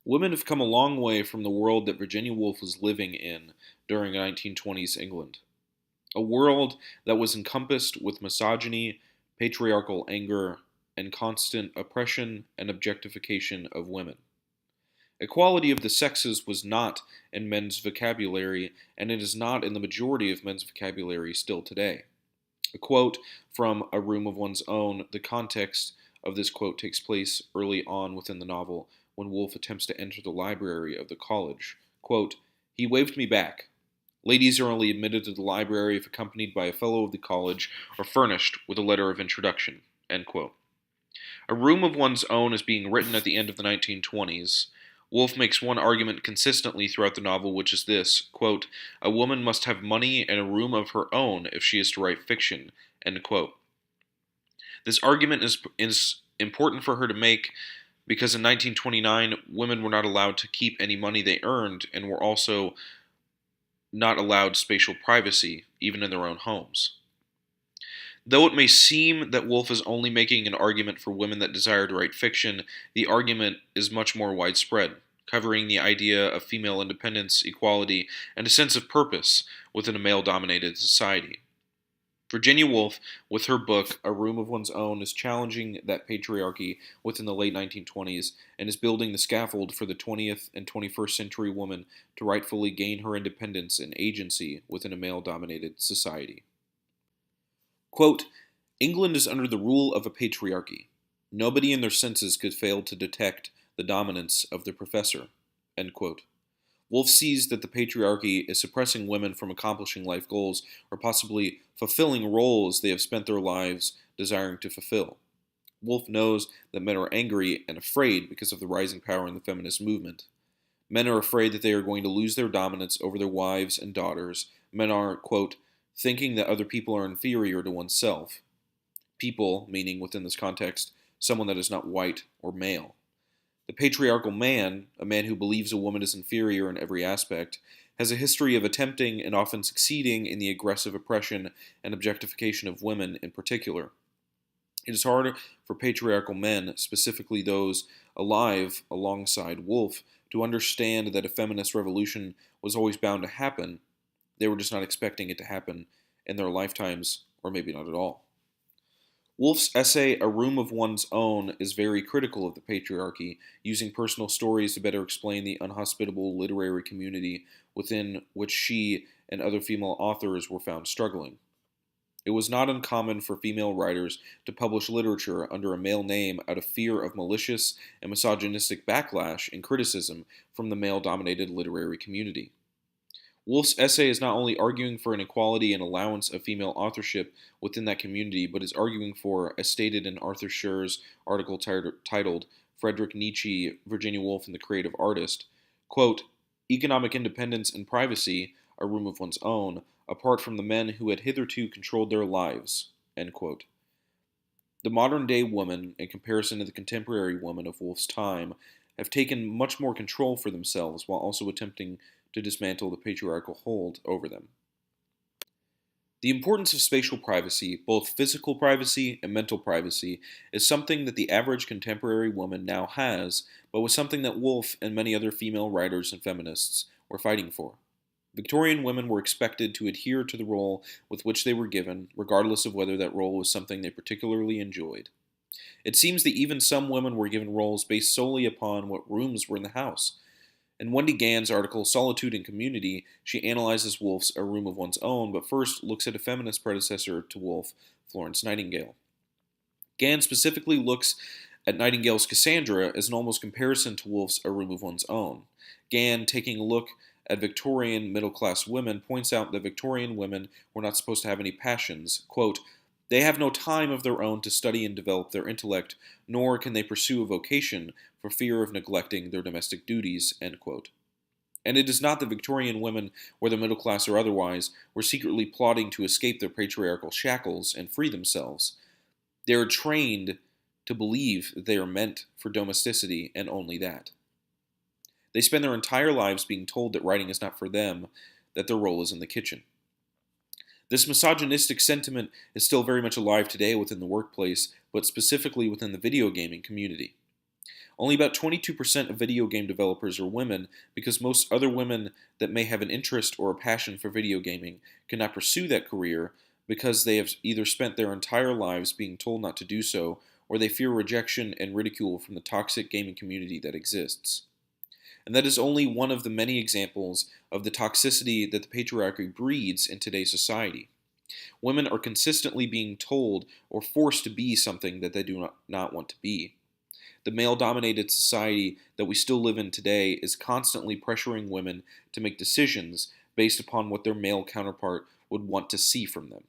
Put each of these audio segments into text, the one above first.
Women have come a long way from the world that Virginia Woolf was living in during 1920s England. A world that was encompassed with misogyny, patriarchal anger, and constant oppression and objectification of women. Equality of the sexes was not in men's vocabulary, and it is not in the majority of men's vocabulary still today. A quote from A Room of One's Own, the context of this quote takes place early on within the novel when Woolf attempts to enter the library of the college. Quote, "He waved me back. Ladies are only admitted to the library if accompanied by a fellow of the college or furnished with a letter of introduction." End quote. A Room of One's Own is being written at the end of the 1920s. Woolf makes one argument consistently throughout the novel, which is this, quote, "A woman must have money and a room of her own if she is to write fiction," end quote. This argument is important for her to make because in 1929, women were not allowed to keep any money they earned and were also not allowed spatial privacy, even in their own homes. Though it may seem that Woolf is only making an argument for women that desire to write fiction, the argument is much more widespread, covering the idea of female independence, equality, and a sense of purpose within a male dominated society. Virginia Woolf, with her book A Room of One's Own, is challenging that patriarchy within the late 1920s and is building the scaffold for the 20th and 21st century woman to rightfully gain her independence and agency within a male dominated society. Quote, "England is under the rule of a patriarchy. Nobody in their senses could fail to detect the dominance of the professor." End quote. Woolf sees that the patriarchy is suppressing women from accomplishing life goals or possibly fulfilling roles they have spent their lives desiring to fulfill. Woolf knows that men are angry and afraid because of the rising power in the feminist movement. Men are afraid that they are going to lose their dominance over their wives and daughters. Men are, quote, "thinking that other people are inferior to oneself." People, meaning within this context, someone that is not white or male. The patriarchal man, a man who believes a woman is inferior in every aspect, has a history of attempting and often succeeding in the aggressive oppression and objectification of women in particular. It is hard for patriarchal men, specifically those alive alongside Woolf, to understand that a feminist revolution was always bound to happen. They were just not expecting it to happen in their lifetimes, or maybe not at all. Woolf's essay, A Room of One's Own, is very critical of the patriarchy, using personal stories to better explain the unhospitable literary community within which she and other female authors were found struggling. It was not uncommon for female writers to publish literature under a male name out of fear of malicious and misogynistic backlash and criticism from the male dominated literary community. Woolf's essay is not only arguing for an equality and allowance of female authorship within that community, but is arguing for, as stated in Arthur Scher's article titled Friedrich Nietzsche, Virginia Woolf, and the Creative Artist, quote, "economic independence and privacy, a room of one's own, apart from the men who had hitherto controlled their lives." End quote. The modern day woman, in comparison to the contemporary woman of Woolf's time, have taken much more control for themselves while also attempting to dismantle the patriarchal hold over them. The importance of spatial privacy, both physical privacy and mental privacy, is something that the average contemporary woman now has, but was something that Woolf and many other female writers and feminists were fighting for. Victorian women were expected to adhere to the role with which they were given, regardless of whether that role was something they particularly enjoyed. It seems that even some women were given roles based solely upon what rooms were in the house. In Wendy Gann's article Solitude and Community, she analyzes Woolf's A Room of One's Own, but first looks at a feminist predecessor to Woolf, Florence Nightingale. Gann specifically looks at Nightingale's Cassandra as an almost comparison to Woolf's A Room of One's Own. Gann, taking a look at Victorian middle-class women, points out that Victorian women were not supposed to have any passions. Quote, "They have no time of their own to study and develop their intellect, nor can they pursue a vocation for fear of neglecting their domestic duties." End quote. And it is not that Victorian women, whether middle class or otherwise, were secretly plotting to escape their patriarchal shackles and free themselves. They are trained to believe that they are meant for domesticity and only that. They spend their entire lives being told that writing is not for them, that their role is in the kitchen. This misogynistic sentiment is still very much alive today within the workplace, but specifically within the video gaming community. Only about 22% of video game developers are women because most other women that may have an interest or a passion for video gaming cannot pursue that career because they have either spent their entire lives being told not to do so or they fear rejection and ridicule from the toxic gaming community that exists. And that is only one of the many examples of the toxicity that the patriarchy breeds in today's society. Women are consistently being told or forced to be something that they do not want to be. The male-dominated society that we still live in today is constantly pressuring women to make decisions based upon what their male counterpart would want to see from them.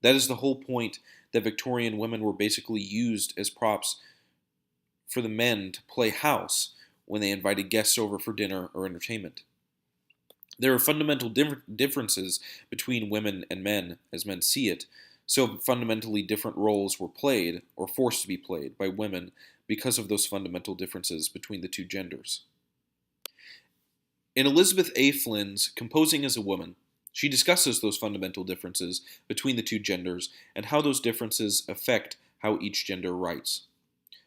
That is the whole point that Victorian women were basically used as props for the men to play house when they invited guests over for dinner or entertainment. There are fundamental differences between women and men as men see it, so fundamentally different roles were played, or forced to be played, by women because of those fundamental differences between the two genders. In Elizabeth A. Flynn's Composing as a Woman, she discusses those fundamental differences between the two genders and how those differences affect how each gender writes.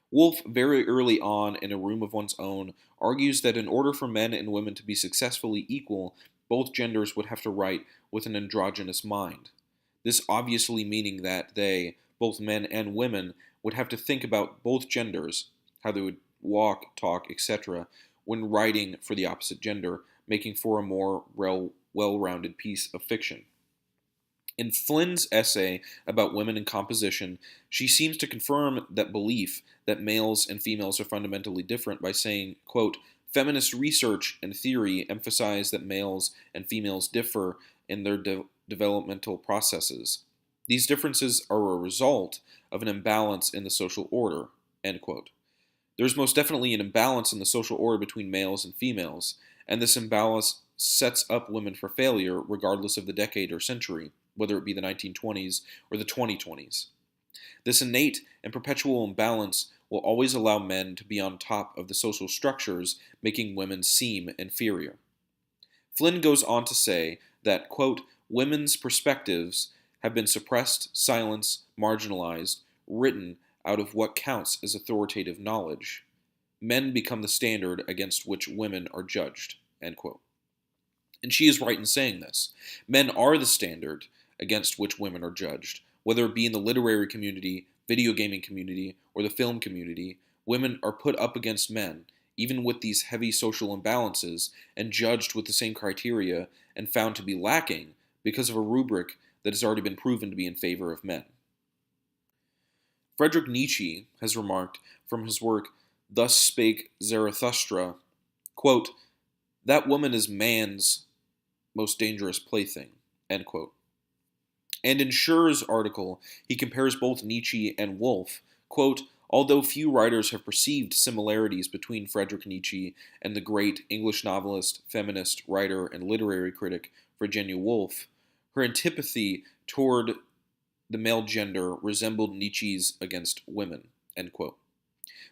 Woolf, very early on in A Room of One's Own, argues that in order for men and women to be successfully equal, both genders would have to write with an androgynous mind. This obviously meaning that they, both men and women, would have to think about both genders, how they would walk, talk, etc., when writing for the opposite gender, making for a more well-rounded piece of fiction. In Flynn's essay about women in composition, she seems to confirm that belief that males and females are fundamentally different by saying, quote, feminist research and theory emphasize that males and females differ in their developmental processes. These differences are a result of an imbalance in the social order, end quote. There's most definitely an imbalance in the social order between males and females, and this imbalance sets up women for failure regardless of the decade or century, whether it be the 1920s or the 2020s. This innate and perpetual imbalance will always allow men to be on top of the social structures, making women seem inferior. Flynn goes on to say that, quote, women's perspectives have been suppressed, silenced, marginalized, written out of what counts as authoritative knowledge. Men become the standard against which women are judged, end quote. And she is right in saying this. Men are the standard against which women are judged. Whether it be in the literary community, video gaming community, or the film community, women are put up against men, even with these heavy social imbalances, and judged with the same criteria and found to be lacking because of a rubric that has already been proven to be in favor of men. Friedrich Nietzsche has remarked from his work, Thus Spake Zarathustra, quote, that woman is man's most dangerous plaything, end quote. And in Schur's article, he compares both Nietzsche and Woolf, quote, although few writers have perceived similarities between Friedrich Nietzsche and the great English novelist, feminist, writer, and literary critic Virginia Woolf, her antipathy toward the male gender resembled Nietzsche's against women, end quote.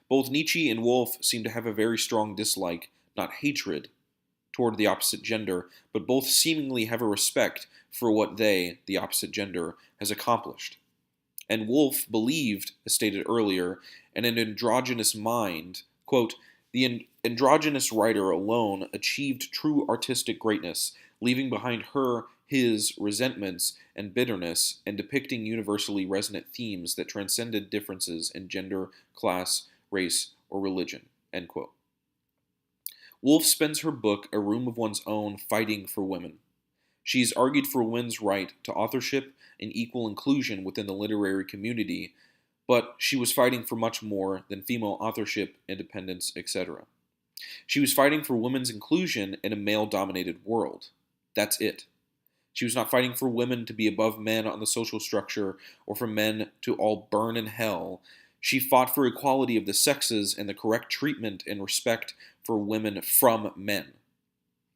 Both Nietzsche and Woolf seem to have a very strong dislike, not hatred, toward the opposite gender, but both seemingly have a respect for what they, the opposite gender, has accomplished. And Woolf believed, as stated earlier, in an androgynous mind, quote, the androgynous writer alone achieved true artistic greatness, leaving behind her his resentments and bitterness, and depicting universally resonant themes that transcended differences in gender, class, race, or religion, end quote. Woolf spends her book, A Room of One's Own, fighting for women. She has argued for women's right to authorship and equal inclusion within the literary community, but she was fighting for much more than female authorship, independence, etc. She was fighting for women's inclusion in a male-dominated world. That's it. She was not fighting for women to be above men on the social structure or for men to all burn in hell. She fought for equality of the sexes and the correct treatment and respect for women from men.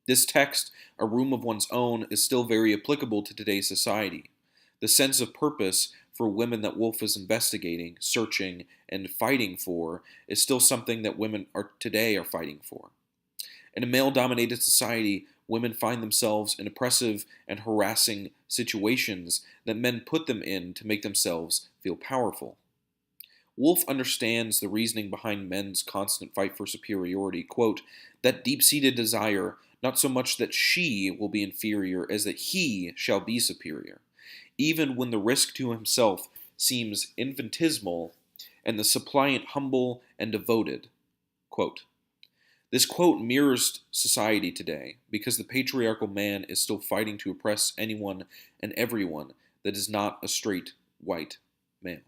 This text, A Room of One's Own, is still very applicable to today's society. The sense of purpose for women that Woolf is investigating, searching, and fighting for is still something that women today are fighting for. In a male-dominated society, women find themselves in oppressive and harassing situations that men put them in to make themselves feel powerful. Woolf understands the reasoning behind men's constant fight for superiority, quote, that deep-seated desire, not so much that she will be inferior as that he shall be superior, even when the risk to himself seems infinitesimal and the suppliant humble and devoted, quote. This quote mirrors society today because the patriarchal man is still fighting to oppress anyone and everyone that is not a straight white male.